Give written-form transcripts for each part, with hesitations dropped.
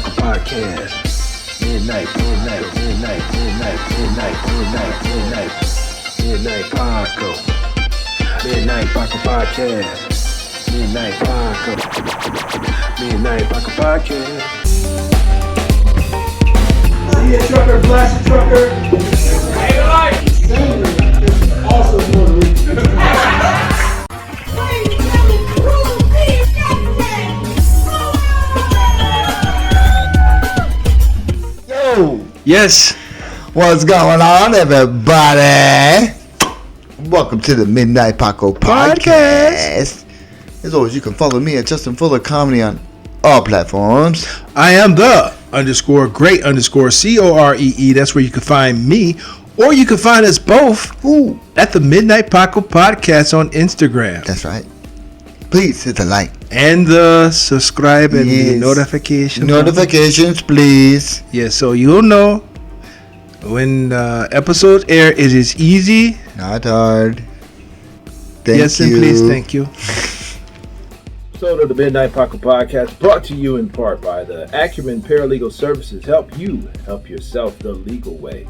Paco Podcast. Midnight Paco. Midnight Paco Podcast. Midnight Paco Podcast. See a trucker, blast a trucker. Hey, life. Also more Yes. What's going on, everybody? Welcome to the Midnight Paco Podcast. As always, you can follow me at Justin Fuller Comedy on all platforms. I am the _great_COREE. That's where you can find me. Or you can find us both at the Midnight Paco Podcast on Instagram. That's right. Please hit the like. And the subscribe and the notification. Notifications, please. Yeah, so you'll know when episodes air. It is easy. Not hard. Thank yes, you. And please, thank you. Episode of the Midnight Paco Podcast brought to you in part by the Acumen Paralegal Services. Help you help yourself the legal way.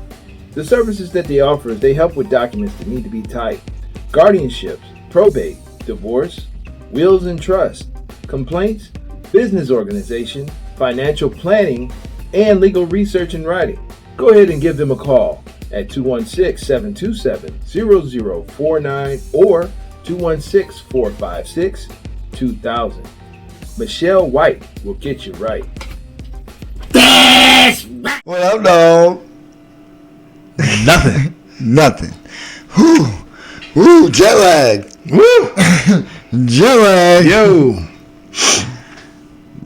The services that they offer is they help with documents that need to be typed, guardianships, probate, divorce, wills and trust, complaints, business organization, financial planning, and legal research and writing. Go ahead and give them a call at 216-727-0049 or 216-456-2000. Michelle White will get you right. What up, dog? Nothing. Whoo, jet lag. Woo! Jet lag. Yo.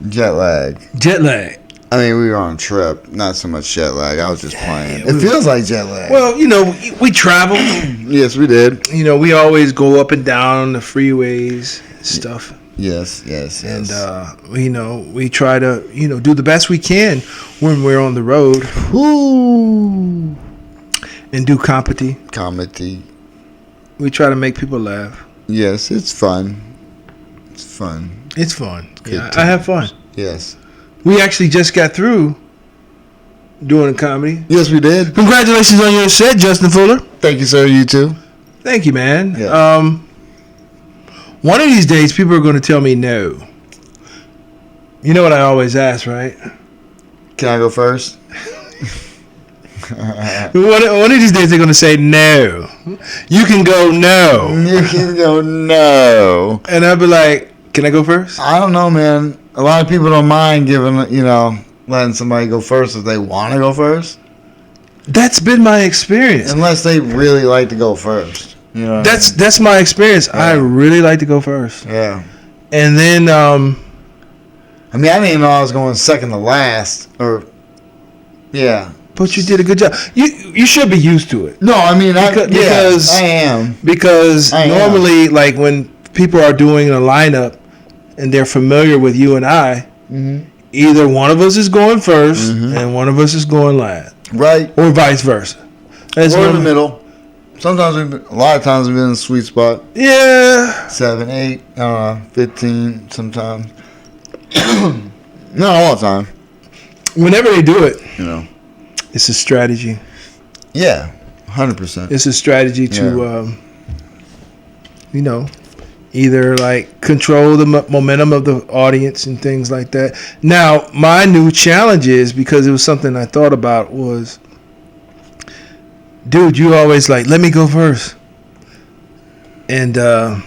Jet lag. I mean, we were on a trip, not so much jet lag. I was just playing. It feels like jet lag. Well, you know, we travel. Yes, we did. You know, we always go up and down the freeways, stuff. Yes. And, you know, we try to, you know, do the best we can when we're on the road. Woo. And do comedy. We try to make people laugh. Yes, it's fun. It's fun. Good Yeah, time. I have fun. Yes. We actually just got through doing a comedy. Yes, we did. Congratulations on your set, Justin Fuller. Thank you, sir. You too. Thank you, man. Yeah. One of these days, people are going to tell me no. You know what I always ask, right? Can I go first? One of these days, they're going to say no. You can go no. You can go no. And I'll be like, can I go first? I don't know, man. A lot of people don't mind letting somebody go first if they want to go first. That's been my experience. Unless they really like to go first. You know. That's my experience. Yeah. I really like to go first. Yeah. And then, I mean, I didn't even know I was going second to last. Yeah. But you did a good job. You should be used to it. No, I mean, because I am. Because normally, like when people are doing a lineup and they're familiar with you and I, either one of us is going first and one of us is going last. Right. Or vice versa. Or in the middle. Sometimes, a lot of times we've been in a sweet spot. Yeah. 7, 8, 15 sometimes. Not all the time. Whenever they do it, you know. It's a strategy. Yeah, 100%. It's a strategy to, you know, either like control the momentum of the audience and things like that. Now, my new challenge is, because it was something I thought about, was, dude, you always like, let me go first. And I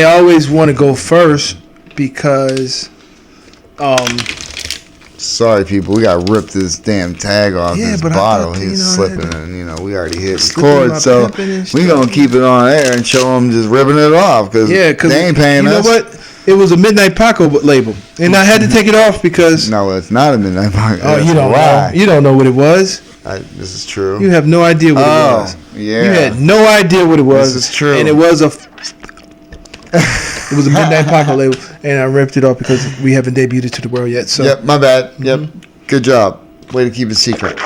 always want to go first because sorry, people. We got to rip this damn tag off this bottle. He's slipping, and we already hit record, so we gonna keep it on air and show them just ripping it off because they ain't paying us. You know what? It was a Midnight Paco label, and I had to take it off because. No, it's not a Midnight Paco. Oh, you don't know. You don't know what it was. This is true. You have no idea what it was. Yeah. You had no idea what it was. This is true. And it was a Midnight Paco label, and I ripped it off because we haven't debuted it to the world yet. So. Yep, my bad. Yep, good job. Way to keep it secret.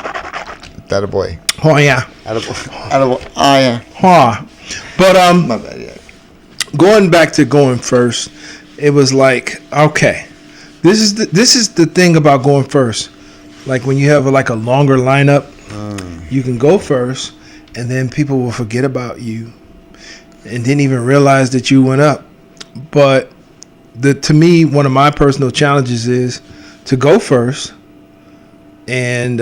That a boy. Oh yeah. Yeah. Huh. But my bad. Yeah. Going back to going first, it was like, okay, This is the thing about going first. Like when you have a longer lineup, you can go first, and then people will forget about you, and didn't even realize that you went up. But to me, one of my personal challenges is to go first, and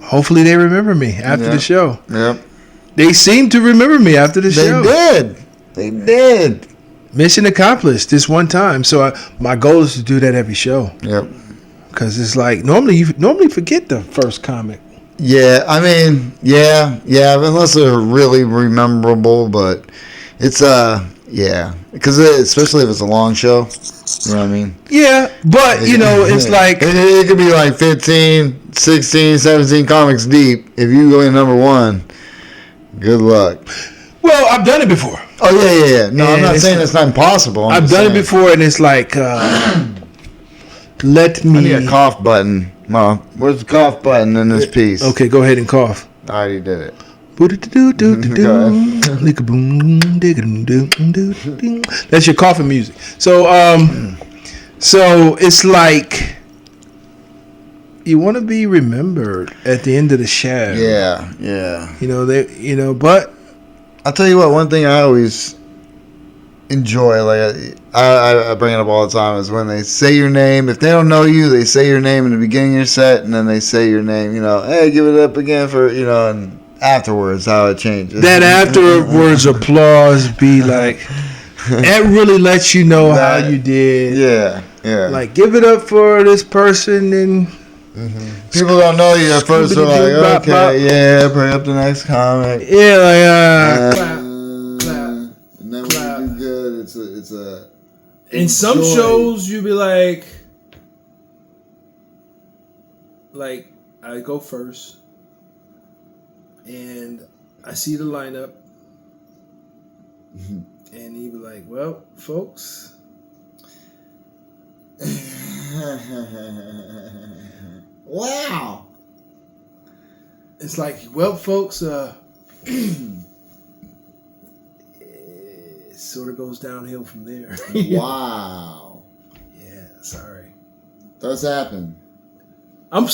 hopefully they remember me after the show. Yep. They seem to remember me after the show. They did. Mission accomplished this one time. So my goal is to do that every show. Yep. Because it's like you normally forget the first comic. Yeah, I mean, yeah, unless they're really memorable, but it's because especially if it's a long show, you know what I mean? Yeah, but it's like it could be like 15, 16, 17 comics deep. If you go in number one, good luck. Well, I've done it before. Oh yeah. No, I'm not saying it's not impossible. I've done it before, and it's like let me. I need a cough button. Mom, where's the cough button in this piece? Okay, go ahead and cough. I already did it. That's your coughing music. So it's like you want to be remembered at the end of the show. Yeah. But I'll tell you what. One thing I always enjoy, like I bring it up all the time, is when they say your name. If they don't know you, they say your name in the beginning of your set, and then they say your name. Hey, give it up again for and afterwards how it changes. That afterwards applause be like, that really lets you know how you did. Yeah. Like, give it up for this person, and people don't know you at first. They're like, okay, yeah, bring up the next comic. Yeah, like clap. And then when you do good, it's a. In some shows, you be like I go first, and I see the lineup, and you be like, well, folks. Wow. It's like, well, folks, it sort of goes downhill from there. Wow. Yeah, sorry. Does happen. I'm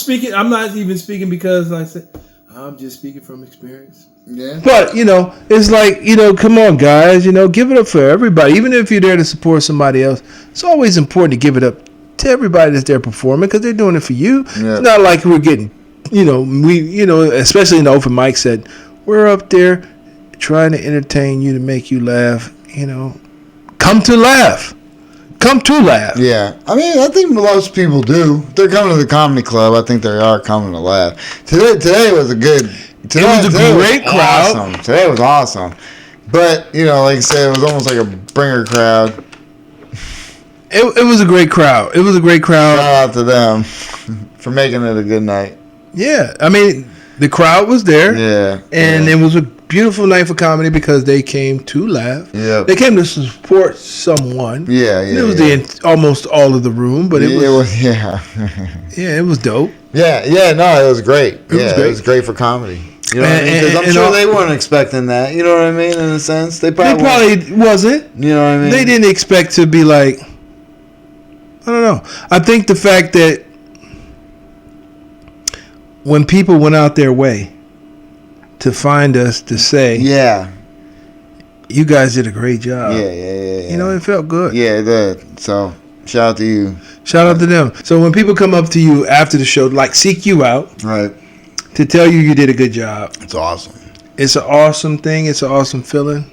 not even speaking because I said, I'm just speaking from experience. Yeah. But, it's like, come on, guys, give it up for everybody. Even if you're there to support somebody else, it's always important to give it up to everybody that's there performing because they're doing it for you. Yeah. It's not like we're getting, especially in the open mic set, we're up there trying to entertain you to make you laugh, Come to laugh. Yeah. I mean, I think most people do. They're coming to the comedy club. I think they are coming to laugh. Today was a good... It was a great crowd. Awesome. Today was awesome. But, like I said, it was almost like a bringer crowd. It was a great crowd. Shout out to them for making it a good night. Yeah. I mean, the crowd was there. Yeah. And it was a beautiful night for comedy because they came to laugh. Yeah. They came to support someone. Yeah. It was almost all of the room, but it was yeah, it was dope. Yeah. No, it was great. It was great for comedy. You know what I mean? Because I'm sure they weren't expecting that. You know what I mean? In a sense, they probably wasn't. You know what I mean? They didn't expect to be like. I don't know. I think the fact that when people went out their way to find us to say, you guys did a great job. Yeah. It felt good. Yeah, it did. So, shout out to you. Shout out to them. So when people come up to you after the show, seek you out. Right. To tell you did a good job. It's awesome. It's an awesome thing. It's an awesome feeling.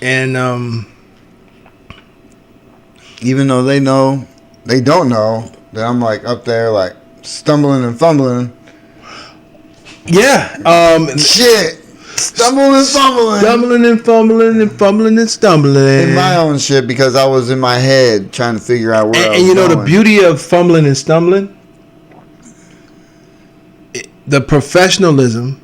And even though they don't know that I'm up there stumbling and fumbling. Yeah. Shit. Stumbling and fumbling. Stumbling and fumbling and fumbling and stumbling. In my own shit because I was in my head trying to figure out where I was going. The beauty of fumbling and stumbling, the professionalism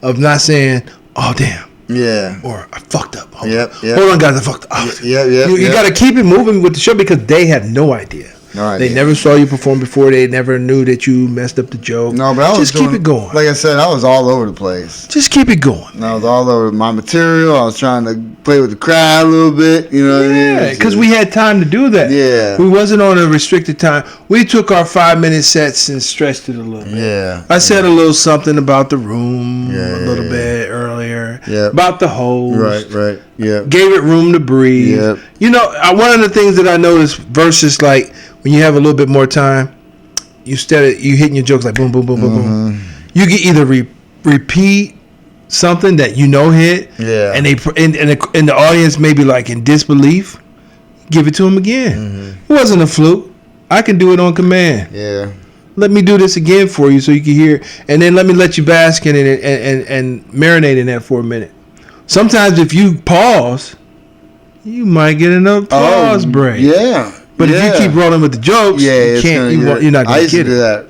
of not saying, oh, damn. Yeah. Or I fucked up. Yep. Hold on, guys. I fucked up. Yeah. You got to keep it moving with the show because they have no idea. No idea. They never saw you perform before. They never knew that you messed up the joke. No, but just keep it going. Like I said, I was all over the place. Just keep it going. And I was all over my material. I was trying to play with the crowd a little bit. You know what I mean? Yeah, because we had time to do that. Yeah. We wasn't on a restricted time. We took our 5-minute sets and stretched it a little bit. Yeah. I said a little something about the room a little bit earlier. Yeah. About the host. Right. Yeah. Gave it room to breathe. Yep. You know, one of the things that I noticed versus like when you have a little bit more time, you hitting your jokes like boom, boom, boom, boom, boom. You can either repeat something that you know hit, and the audience may be like in disbelief. Give it to them again. It wasn't a fluke. I can do it on command. Yeah. Let me do this again for you so you can hear, and then let you bask in it and marinate in that for a minute. Sometimes if you pause, you might get an applause break. Yeah. But if you keep rolling with the jokes, you can't. You're not going to get it. I used to do that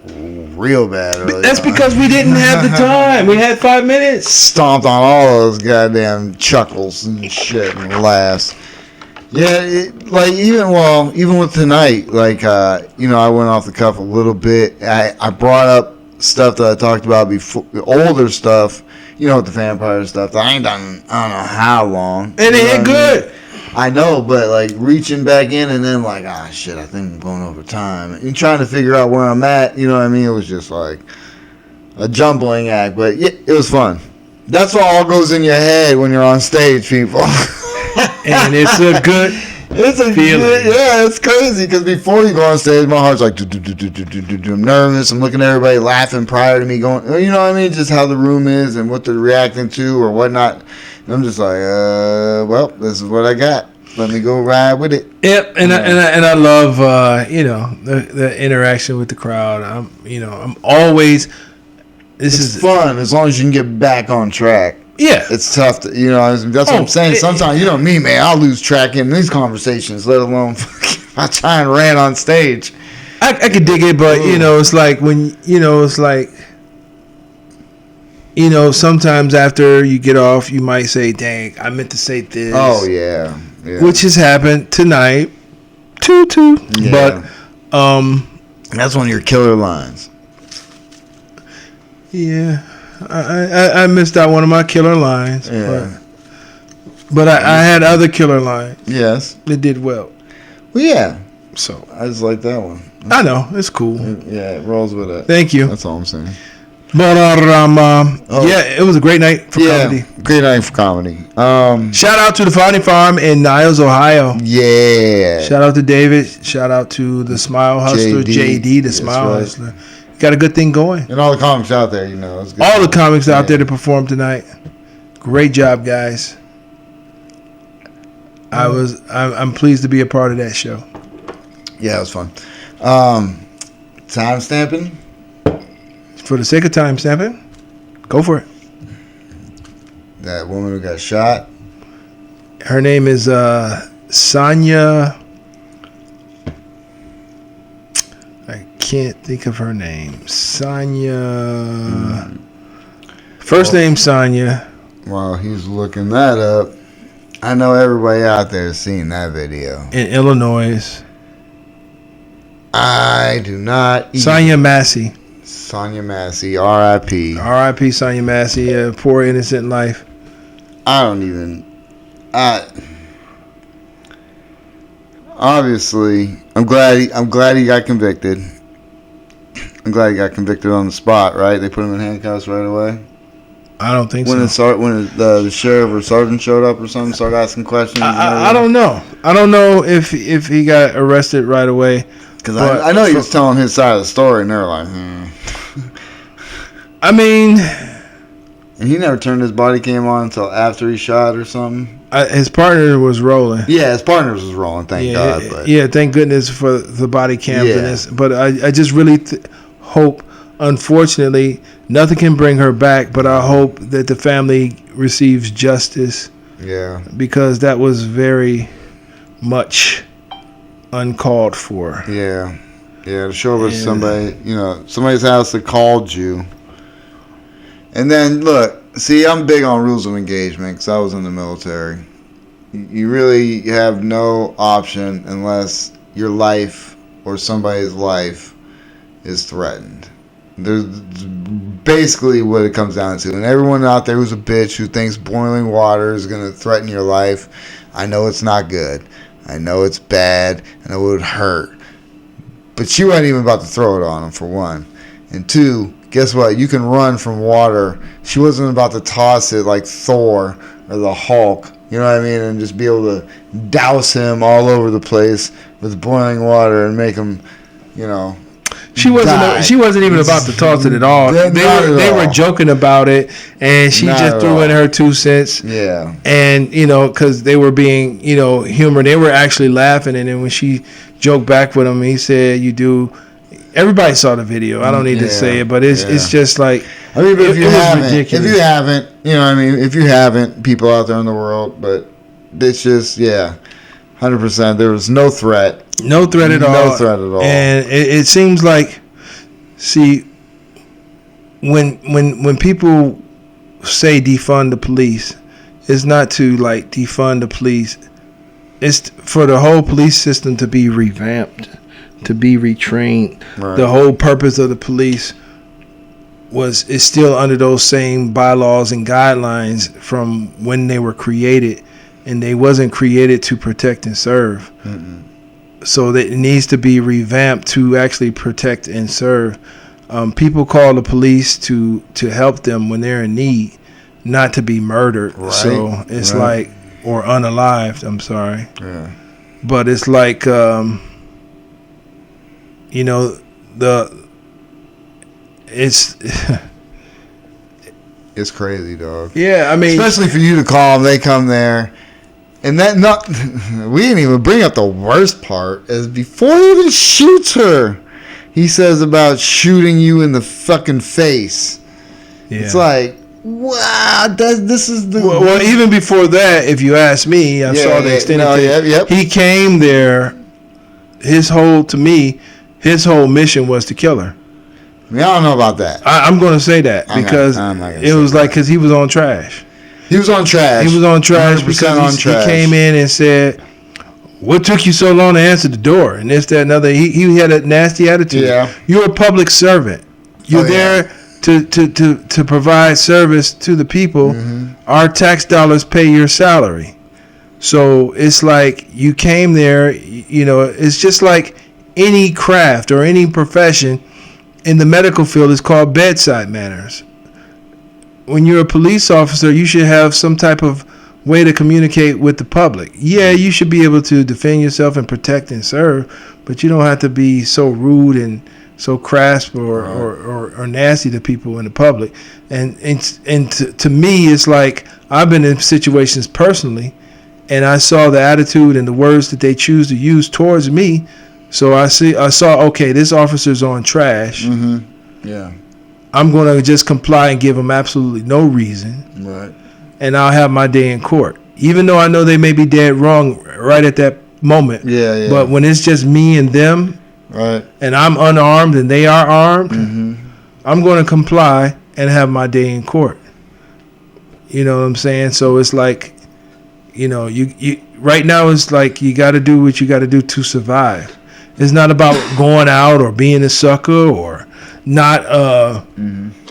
real bad early. That's because we didn't have the time. We had 5 minutes. Stomped on all those goddamn chuckles and shit and laughs. Yeah, even with tonight, like I went off the cuff a little bit. I brought up stuff that I talked about before, the older stuff. With the vampire stuff that I ain't done. I don't know how long. And it hit good. I know, but like reaching back in and then like, shit, I think I'm going over time. And trying to figure out where I'm at, you know what I mean? It was just like a jumbling act, but yeah, it was fun. That's what all goes in your head when you're on stage, people. And it's a good feeling. It's crazy because before you go on stage, my heart's like, I'm nervous. I'm looking at everybody laughing prior to me going, you know what I mean? Just how the room is and what they're reacting to or whatnot. And I'm just like, well, this is what I got. Let me go ride with it. Yep, and I love the interaction with the crowd. I'm always. It's fun as long as you can get back on track. Yeah, it's tough to, that's what I'm saying. Sometimes, me, man, I'll lose track in these conversations, let alone if I try and rant on stage. I could dig it, but it's like when sometimes after you get off, you might say, "Dang, I meant to say this." Oh yeah. Which has happened tonight, too. Yeah. But that's one of your killer lines. Yeah. I missed out one of my killer lines. Yeah. But I had other killer lines. Yes. That did well. Well, yeah. So I just like that one. I know. It's cool. Yeah, it rolls with it. Thank you. That's all I'm saying. But it was a great night for comedy. Great night for comedy. Shout out to the Founding Farm in Niles, Ohio. Yeah. Shout out to David. Shout out to the Smile Hustler, JD the Smile Hustler. Got a good thing going. And all the comics out there, it's good. All the comics out there to perform tonight. Great job, guys. I'm pleased to be a part of that show. Yeah, it was fun. Time stamping. For the sake of time stamping, go for it. That woman who got shot. Her name is Sonya. I can't think of her name. Sonya. First name Sonya. While he's looking that up, I know everybody out there has seen that video. In Illinois. I do not. Sonya Massey. Sonya Massey, R.I.P. R.I.P. Sonya Massey, a poor innocent life. Obviously, I'm glad he got convicted. I'm glad he got convicted on the spot, right? They put him in handcuffs right away. I don't think so. When the sheriff or sergeant showed up or something, started asking questions. I don't know. I don't know if he got arrested right away. Because I know he was telling his side of the story, and they were like, I mean... And he never turned his body cam on until after he shot or something. His partner was rolling. Yeah, his partner was rolling, thank God. But. Yeah, thank goodness for the body cams and this. But I just really hope, unfortunately, nothing can bring her back, but I hope that the family receives justice. Yeah. Because that was very much uncalled for. Yeah. Yeah, to show up at somebody's house that called you. And then, look, see, I'm big on rules of engagement because I was in the military. You really have no option unless your life or somebody's life is threatened. There's basically what it comes down to. And everyone out there who's a bitch who thinks boiling water is going to threaten your life, I know it's not good. I know it's bad. I know it would hurt. But she wasn't even about to throw it on him, for one. And two, guess what? You can run from water. She wasn't about to toss it like Thor or the Hulk, you know what I mean, and just be able to douse him all over the place with boiling water and make him, you know, She wasn't even about to toss it at all. They were joking about it, and she just threw in her 2 cents. Yeah. And, you know, because they were being, you know, humor. They were actually laughing, and then when she joked back with him, he said, "You do." Everybody saw the video. I don't need to say it, but it's just like, I mean, if you haven't, you know what I mean? If you haven't, people out there in the world, but it's just, 100%. There was no threat. No threat at all. No threat at all. And it seems like, see, when people say defund the police, it's not to like defund the police. It's for the whole police system to be revamped, to be retrained. Right. The whole purpose of the police is still under those same bylaws and guidelines from when they were created, and they wasn't created to protect and serve. Mm-mm. So that it needs to be revamped to actually protect and serve. People call the police to help them when they're in need, not to be murdered. Right. So it's like, or unalived, I'm sorry. Yeah. But it's like, you know, it's crazy, dog. Yeah, I mean, especially for you to call them, they come there. And we didn't even bring up the worst part, is before he even shoots her, he says about shooting you in the fucking face. Yeah. It's like, wow, this is the... Well, even before that, if you ask me, I saw the extended thing. Yep. He came there, his whole mission was to kill her. I mean, I don't know about that. I'm going to say that because it was like, because he was on trash. He was on trash. He was on trash because he came in and said, "What took you so long to answer the door?" And this, that, and other. He had a nasty attitude. Yeah. You're a public servant. You're there to provide service to the people. Mm-hmm. Our tax dollars pay your salary. So it's like you came there, you know, it's just like any craft or any profession in the medical field is called bedside manners. When you're a police officer, you should have some type of way to communicate with the public. Yeah, you should be able to defend yourself and protect and serve, but you don't have to be so rude and so crass or nasty to people in the public. And to me, it's like I've been in situations personally, and I saw the attitude and the words that they choose to use towards me. So I saw, okay, this officer's on trash. Mm-hmm. Yeah. I'm going to just comply and give them absolutely no reason. Right. And I'll have my day in court. Even though I know they may be dead wrong right at that moment. Yeah. But when it's just me and them, right, and I'm unarmed and they are armed, mm-hmm, I'm going to comply and have my day in court. You know what I'm saying? So it's like, you know, you right now it's like you got to do what you got to do to survive. It's not about going out or being a sucker or not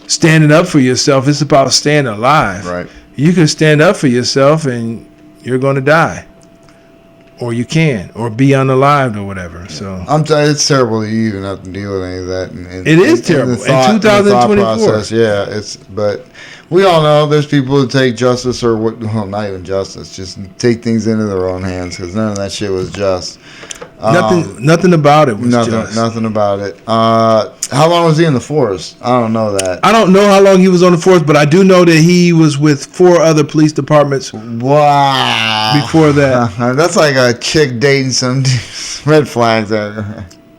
standing up for yourself. It's about staying alive. Right. You can stand up for yourself and you're going to die. Or you can. Or be unalived or whatever. So I'm telling you, it's terrible that you even have to deal with any of that. It is terrible. In 2024. But we all know there's people who take justice not even justice, just take things into their own hands because none of that shit was just. Nothing about it was just. Nothing about it. How long was he in the force? I don't know that. I don't know how long he was on the force, but I do know that he was with 4 other police departments. Wow. Before that. That's like a chick dating some red flags.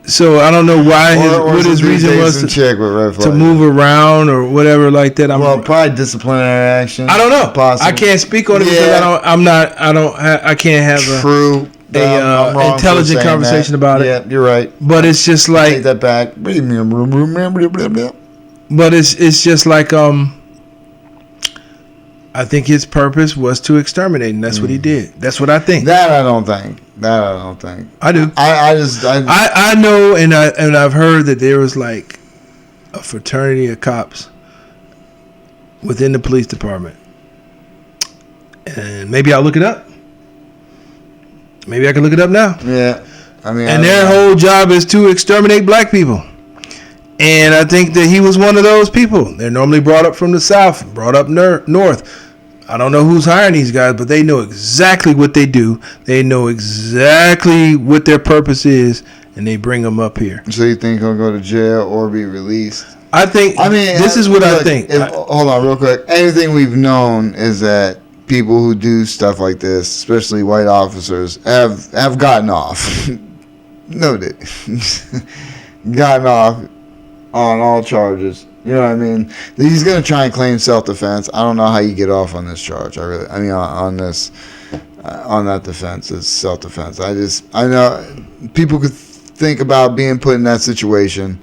So I don't know why what his reason was to move around or whatever like that. Probably disciplinary action. I don't know. Possibly. I can't speak on it because I can't have true. Intelligent conversation about it. Yeah, you're right. But it's just like take that back. But it's just like I I think his purpose was to exterminate, and that's what he did. That's what I think. That I don't think. I do. I know, and I've heard that there was like a fraternity of cops within the police department, and maybe I'll look it up. Maybe I can look it up now. Yeah, I mean, and their whole job is to exterminate black people. And I think that he was one of those people. They're normally brought up from the South, brought up north. I don't know who's hiring these guys, but they know exactly what they do. They know exactly what their purpose is, and they bring them up here. So you think he'll go to jail or be released? I think. This is what I think. Hold on, real quick. Anything we've known is that people who do stuff like this, especially white officers, have gotten off. Noted. Gotten off on all charges. You know what I mean? He's going to try and claim self-defense. I don't know how you get off on this charge. On that defense, it's self-defense. I know people could think about being put in that situation,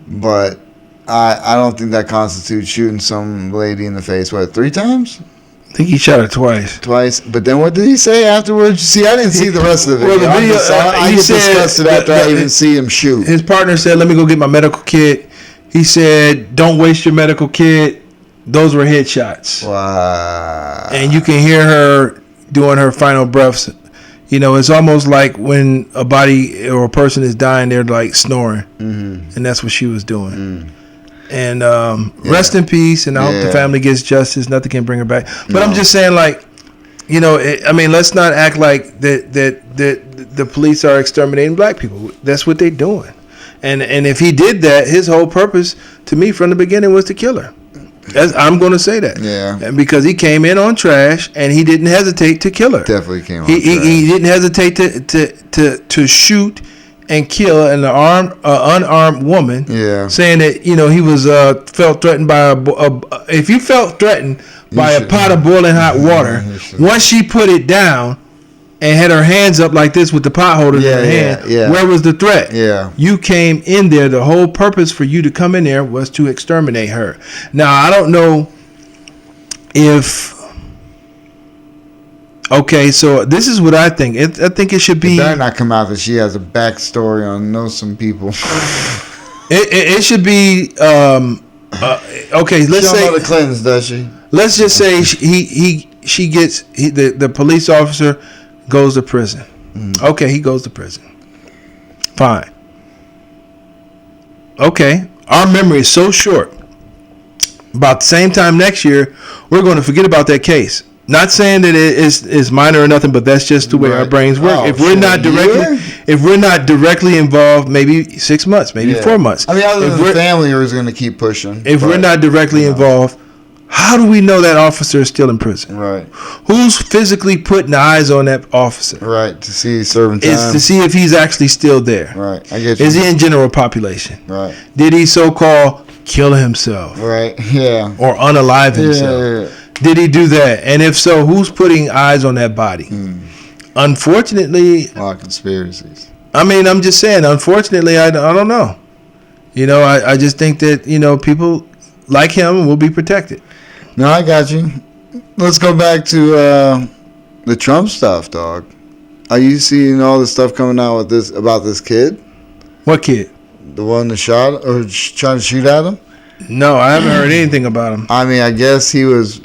but I don't think that constitutes shooting some lady in the face. What, 3 times? I think he shot her twice. But then what did he say afterwards? See, I didn't see the rest of the video. Well, the video I get disgusted after I even see him shoot. His partner said, "Let me go get my medical kit." He said, "Don't waste your medical kit." Those were headshots. Wow. And you can hear her doing her final breaths. You know, it's almost like when a body or a person is dying, they're like snoring. Mm-hmm. And that's what she was doing. Mm. And rest in peace, and I hope the family gets justice. Nothing can bring her back. But I'm just saying, like, you know, let's not act like that the police are exterminating black people. That's what they're doing. And if he did that, his whole purpose, to me, from the beginning, was to kill her. I'm going to say that. Yeah. And because he came in on trash, and he didn't hesitate to kill her. Definitely came on trash. He didn't hesitate to shoot and kill an unarmed woman, saying that, you know, he was felt threatened by if you felt threatened by a pot of boiling hot water, once she put it down and had her hands up like this with the pot holder in her hand, where was the threat? Yeah, you came in there. The whole purpose for you to come in there was to exterminate her. Now, I don't know if. Okay, so this is what I think. I think it should be. It better not come out that she has a backstory on some people. It should be. Okay, let's say. She don't know the Clintons, does she? Let's just say she gets the police officer goes to prison. Mm. Okay, he goes to prison. Fine. Okay, our memory is so short. About the same time next year, we're going to forget about that case. Not saying that it is minor or nothing, but that's just the way our brains work. If we're not directly involved, maybe 6 months, maybe 4 months. I mean, other than the family is going to keep pushing. If we're not directly involved, how do we know that officer is still in prison? Right. Who's physically putting eyes on that officer? Right. To see he's serving time. Is to see if he's actually still there. Right. I get you. Is he in general population? Right. Did he so-called kill himself? Right. Yeah. Or unalive himself? Yeah. Did he do that? And if so, who's putting eyes on that body? Unfortunately, a lot of conspiracies. I mean, I'm just saying, unfortunately, I don't know. You know, I just think that, you know, people like him will be protected. No, I got you. Let's go back to the Trump stuff, dog. Are you seeing all the stuff coming out with about this kid? What kid? The one that shot or tried to shoot at him? No, I haven't heard anything about him. I mean, I guess he was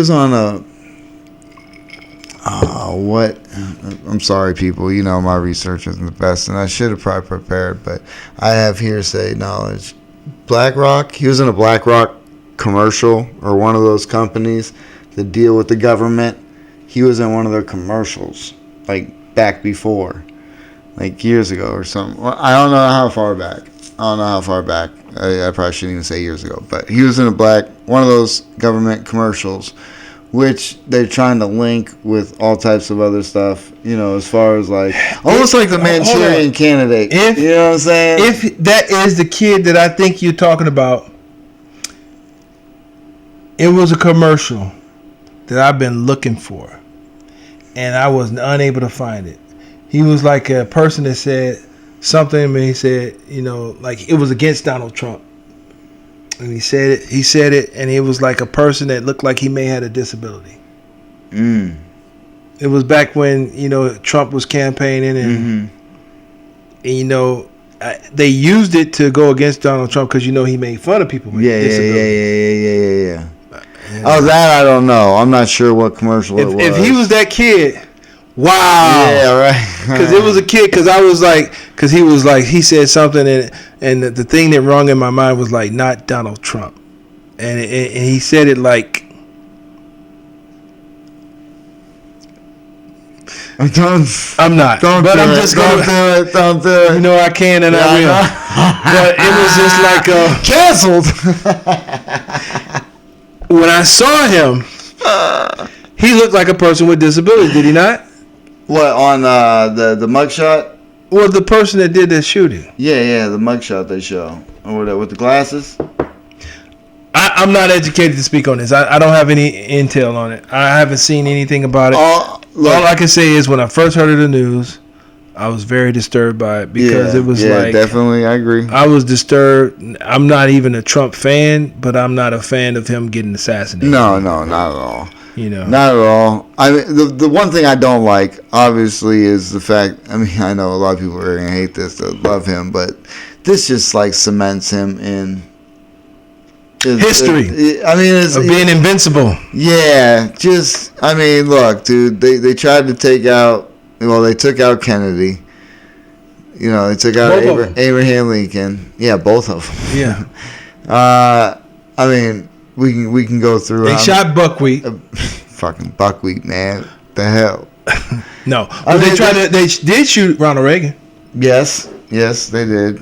on a what? I'm sorry, people. You know my research isn't the best, and I should have probably prepared, but I have hearsay knowledge. BlackRock. He was in a BlackRock commercial or one of those companies that deal with the government. He was in one of their commercials, like back before, like years ago or something. Well, I don't know how far back. I probably shouldn't even say years ago, but he was in one of those government commercials, which they're trying to link with all types of other stuff, you know, as far as like, almost like the Manchurian Candidate. You know what I'm saying? If that is the kid that I think you're talking about, it was a commercial that I've been looking for, and I was unable to find it. He was like a person that said something, and he said, you know, like it was against Donald Trump. And he said it, and it was like a person that looked like he may have a disability. It was back when, Trump was campaigning, and they used it to go against Donald Trump because he made fun of people with disabilities. Yeah. Oh, that I don't know. I'm not sure what commercial it was. If he was that kid, wow. Yeah, right. Because it was a kid. Because he said something, and the thing that rung in my mind was like, not Donald Trump, and he said it like. I'm not. Don't do it. Don't do it. I can and I will. But it was just like canceled. When I saw him, he looked like a person with disability. Did he not? What, on the mugshot? Well, the person that did the shooting. Yeah, the mugshot they show. Or with the glasses. I'm not educated to speak on this. I don't have any intel on it. I haven't seen anything about it. All I can say is when I first heard of the news, I was very disturbed by it because it was like... Yeah, definitely, I agree. I was disturbed. I'm not even a Trump fan, but I'm not a fan of him getting assassinated. No, not at all. Not at all. I mean, the one thing I don't like, obviously, is the fact... I mean, I know a lot of people are going to hate this, that love him, but this just, cements him in... history. It's being invincible. Yeah, look, dude, they tried to take out... Well, they took out Kennedy. They took out Abraham Lincoln. Yeah, both of them. Yeah. We can go through. They shot Buckwheat. Fucking Buckwheat, man. The hell. No, but they did shoot Ronald Reagan. Yes, they did.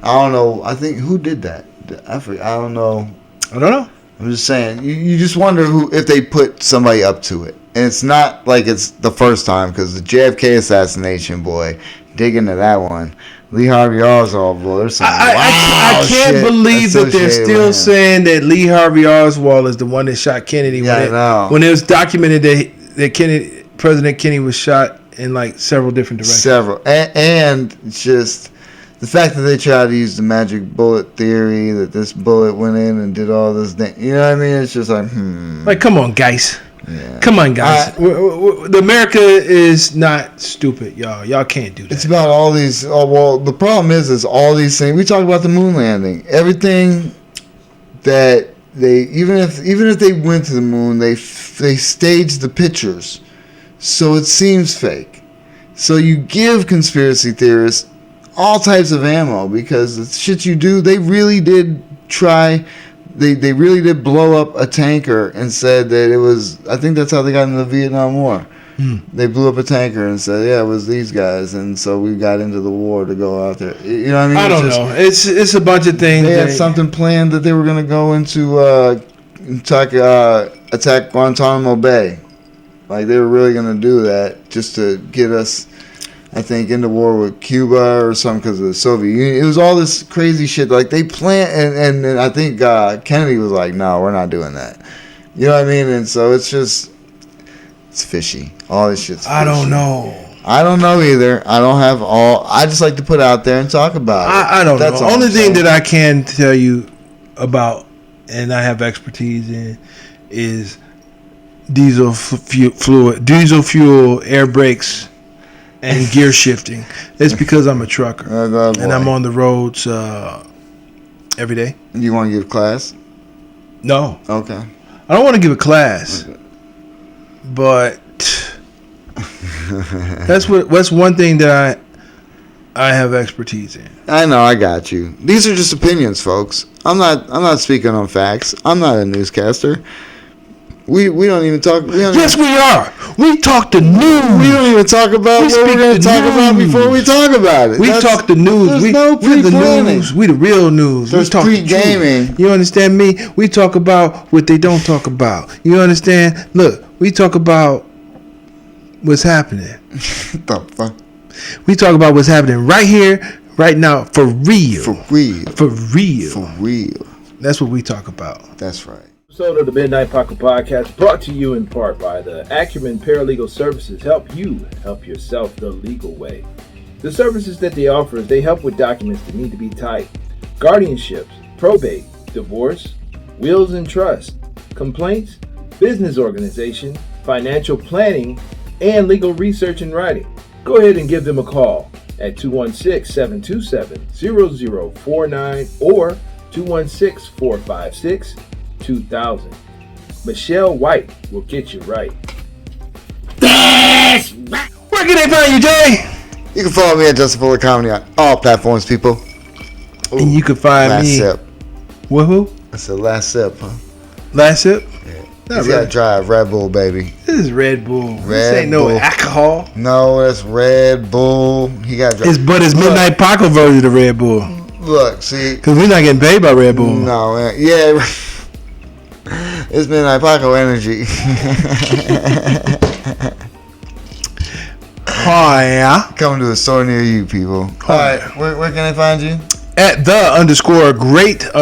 I don't know. I think who did that. I don't know. I don't know. I'm just saying. You just wonder if they put somebody up to it. And it's not like it's the first time, because the JFK assassination, boy, dig into that one. Lee Harvey Oswald, boy, there's some I can't believe that they're still saying that Lee Harvey Oswald is the one that shot Kennedy. Yeah, when it was documented that President Kennedy was shot in several different directions. And it's just the fact that they tried to use the magic bullet theory, that this bullet went in and did all this thing. You know what I mean? It's just like, come on, guys. Yeah. Come on, guys. America is not stupid, y'all. Y'all can't do that. It's about all these. The problem is all these things. We talked about the moon landing. Everything that they even if they went to the moon, they staged the pictures, so it seems fake. So you give conspiracy theorists all types of ammo because the shit you do, they really did try. They really did blow up a tanker and said that it was... I think that's how they got into the Vietnam War. They blew up a tanker and said, yeah, it was these guys. And so we got into the war to go out there. You know what I mean? I don't know. It's a bunch of things. They had something planned that they were going to go into attack Guantanamo Bay. They were really going to do that just to get us... I think into war with Cuba or something because of the Soviet Union. It was all this crazy shit. They planned, and I think Kennedy was like, "No, we're not doing that." You know what I mean? And so it's fishy. All this shit's fishy. I don't know. I don't know either. I don't have all. I just like to put out there and talk about it. I don't know. The only thing that I can tell you about, and I have expertise in, is diesel fuel, air brakes, and gear shifting. It's because I'm a trucker and I'm on the roads every day. You want to give class? No. Okay. I don't want to give a class, but that's one thing that I have expertise in. I know, I got you. These are just opinions, folks. I'm not speaking on facts. I'm not a newscaster. We don't even talk. Yes, we are. We talk the news. We don't even talk about what we're going to talk about before we talk about it. We talk the news. We're the news. We the real news. There's pre-gaming. You understand me? We talk about what they don't talk about. You understand? Look, we talk about what's happening. What the fuck? We talk about what's happening right here, right now, for real. For real. For real. For real. That's what we talk about. That's right. Episode of the Midnight Paco Podcast brought to you in part by the Acumen Paralegal Services. Help you help yourself the legal way. The services that they offer is they help with documents that need to be typed, guardianships, probate, divorce, wills and trust, complaints, business organization, financial planning, and legal research and writing. Go ahead and give them a call at 216-727-0049 or 216-456-2000. Michelle White will get you right. Where can they find you, Jay? You can follow me at Justin Fuller Comedy on all platforms, people. Ooh, And you can find last me. sip. Woohoo! That's the last sip, huh? Last sip. Yeah. Not He's really. got to drive Red Bull, baby. This is Red Bull. This Red ain't no Bull. alcohol. No, that's Red Bull. He got to drive. It's Midnight Paco version of Red Bull. Look, see. Cause we're not getting paid by Red Bull. No, man. Yeah. It's Midnight Paco energy. Oh yeah. Coming to a store near you, people. All right. Where can I find you? At _great_.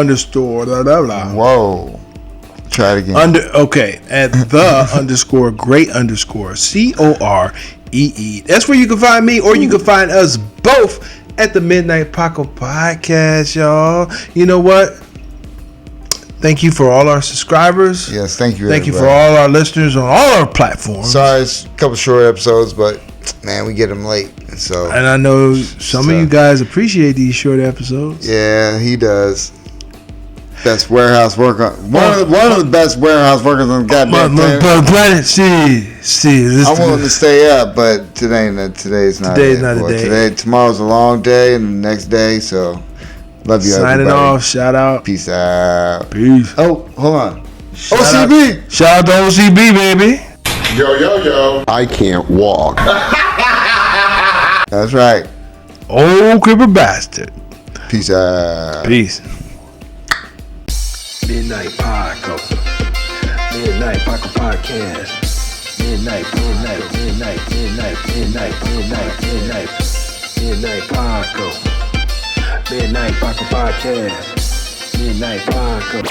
Blah, blah, blah. Whoa. Try it again. At _great_COREE. That's where you can find me, or you can find us both at the Midnight Paco Podcast, y'all. You know what? Thank you for all our subscribers. Yes, thank you. Thank you for everybody. all our listeners on all our platforms. Sorry, it's a couple short episodes, but man, we get them late. So And I know some of you guys appreciate these short episodes. yeah, he does. Best warehouse worker. One of the best warehouse workers on the goddamn planet. I'm willing to stay up, but today's not Today's it, not the boy. day. Tomorrow's a long day, and the next day. So love you, Signing everybody. off. Shout out. Peace out. Peace. Oh, hold on. Shout OCB. Shout out to OCB, baby. Yo. I can't walk. That's right. Old cripper bastard. Peace out. Peace. Midnight Paco. Midnight Paco Podcast. Midnight Paco. Midnight Paco Podcast. Midnight Paco.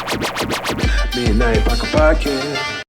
Midnight Paco Podcast.